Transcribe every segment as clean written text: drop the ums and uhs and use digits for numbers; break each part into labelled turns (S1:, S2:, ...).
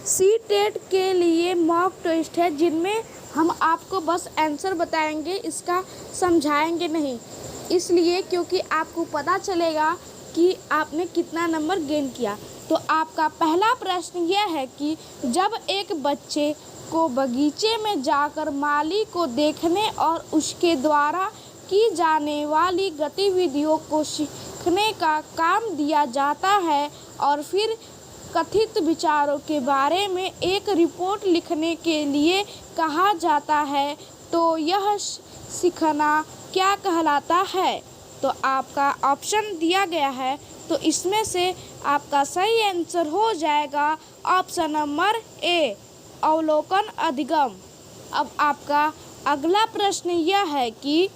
S1: C TET के लिए mock test है जिनमें हम आपको बस आंसर बताएंगे, इसका समझाएंगे नहीं। इसलिए क्योंकि आपको पता चलेगा कि आपने कितना नंबर गेन किया। तो आपका पहला प्रश्न यह है कि जब एक बच्चे को बगीचे में जाकर माली को देखने और उसके द्वारा की जाने वाली गतिविधियों को सीखने का काम दिया जाता है और फिर कथित विचारों के बारे में एक रिपोर्ट लिखने के लिए कहा जाता है, तो यह सीखना क्या कहलाता है? तो आपका ऑप्शन दिया गया है, तो इसमें से आपका सही आंसर हो जाएगा ऑप्शन नंबर ए, अवलोकन अधिगम। अब आपका अगला प्रश्न यह है कि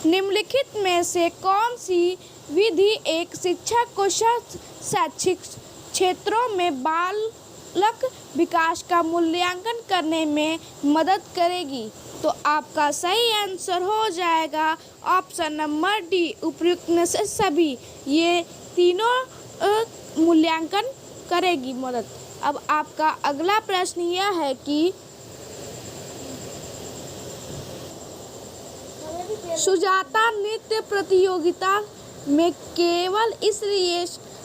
S1: निम्नलिखित में से कौन सी विधि एक शिक्षक को शैक्षिक क्षेत्रों में बालक विकास का मूल्यांकन करने में मदद करेगी? तो आपका सही आंसर हो जाएगा ऑप्शन नंबर डी, उपयुक्त में से सभी। ये तीनों मूल्यांकन करेगी मदद। अब आपका अगला प्रश्न यह है कि सुजाता नृत्य प्रतियोगिता में केवल इसलिए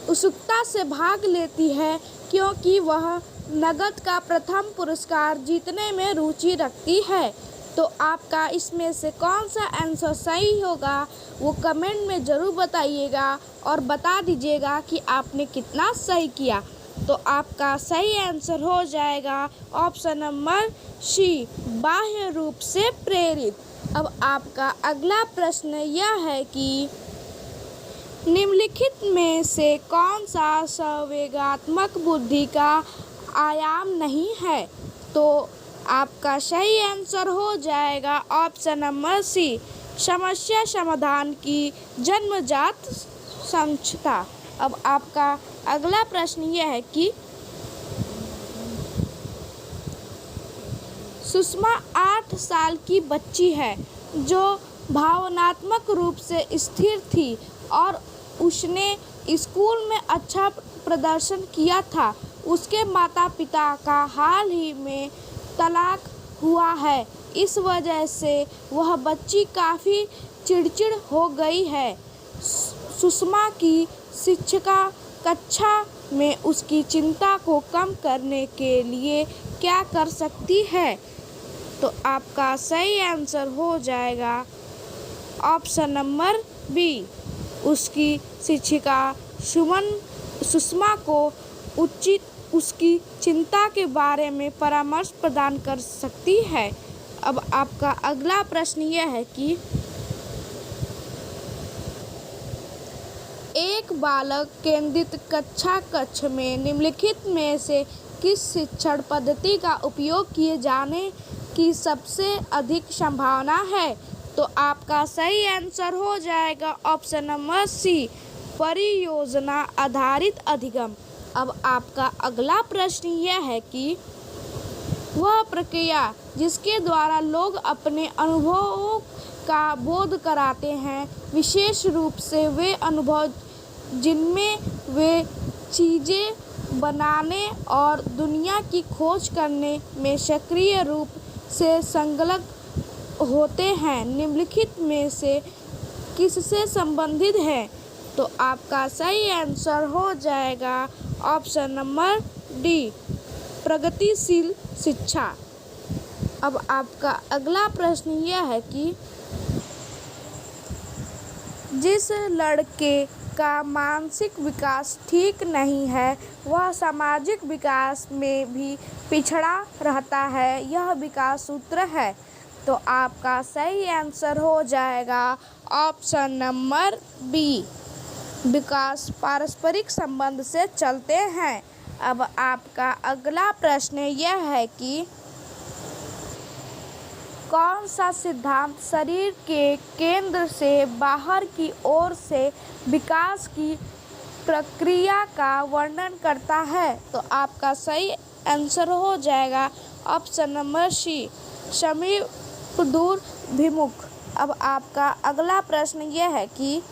S1: उत्सुकता से भाग लेती है क्योंकि वह नकद का प्रथम पुरस्कार जीतने में रुचि रखती है। तो आपका इसमें से कौन सा आंसर सही होगा वो कमेंट में ज़रूर बताइएगा और बता दीजिएगा कि आपने कितना सही किया। तो आपका सही आंसर हो जाएगा ऑप्शन नंबर सी, बाह्य रूप से प्रेरित। अब आपका अगला प्रश्न यह है कि निम्नलिखित में से कौन सा संवेगात्मक बुद्धि का आयाम नहीं है? तो आपका सही आंसर हो जाएगा ऑप्शन नंबर सी, समस्या समाधान की जन्मजात क्षमता। अब आपका अगला प्रश्न यह है कि सुषमा 8 साल की बच्ची है जो भावनात्मक रूप से स्थिर थी और उसने स्कूल में अच्छा प्रदर्शन किया था। उसके माता पिता का हाल ही में तलाक हुआ है। इस वजह से वह बच्ची काफ़ी चिड़चिड़ हो गई है। सुषमा की शिक्षिका कक्षा में उसकी चिंता को कम करने के लिए क्या कर सकती है? तो आपका सही आंसर हो जाएगा ऑप्शन नंबर बी, उसकी शिक्षिका सुषमा को उसकी चिंता के बारे में परामर्श प्रदान कर सकती है। अब आपका अगला प्रश्न यह है कि एक बालक केंद्रित कक्षा कक्ष में निम्नलिखित में से किस शिक्षण पद्धति का उपयोग किए जाने की सबसे अधिक संभावना है? तो आपका सही आंसर हो जाएगा ऑप्शन नंबर सी, परियोजना आधारित अधिगम। अब आपका अगला प्रश्न यह है कि वह प्रक्रिया जिसके द्वारा लोग अपने अनुभवों का बोध कराते हैं, विशेष रूप से वे अनुभव जिनमें वे चीज़ें बनाने और दुनिया की खोज करने में सक्रिय रूप से संलग्न होते हैं, निम्नलिखित में से किससे संबंधित है? तो आपका सही आंसर हो जाएगा ऑप्शन नंबर डी, प्रगतिशील शिक्षा। अब आपका अगला प्रश्न यह है कि जिस लड़के का मानसिक विकास ठीक नहीं है वह सामाजिक विकास में भी पिछड़ा रहता है, यह विकास सूत्र है। तो आपका सही आंसर हो जाएगा ऑप्शन नंबर बी, विकास पारस्परिक संबंध से चलते हैं। अब आपका अगला प्रश्न यह है कि कौन सा सिद्धांत शरीर के केंद्र से बाहर की ओर से विकास की प्रक्रिया का वर्णन करता है? तो आपका सही आंसर हो जाएगा ऑप्शन नंबर सी, समीप दूर भिमुख। अब आपका अगला प्रश्न यह है कि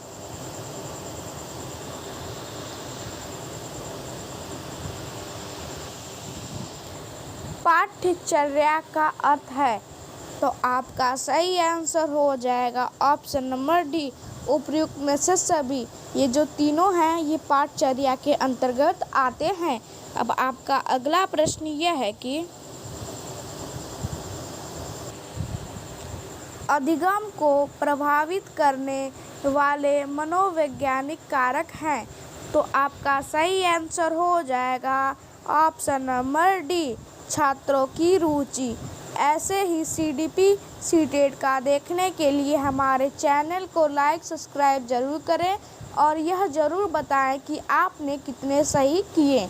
S1: पाठ्यचर्या का अर्थ है। तो आपका सही आंसर हो जाएगा ऑप्शन नंबर डी, उपर्युक्त में से सभी। ये जो तीनों हैं ये पाठचर्या के अंतर्गत आते हैं। अब आपका अगला प्रश्न यह है कि अधिगम को प्रभावित करने वाले मनोवैज्ञानिक कारक हैं। तो आपका सही आंसर हो जाएगा ऑप्शन नंबर डी, छात्रों की रुचि। ऐसे ही सीडीपी सीटेट का देखने के लिए हमारे चैनल को लाइक सब्सक्राइब ज़रूर करें और यह ज़रूर बताएं कि आपने कितने सही किए।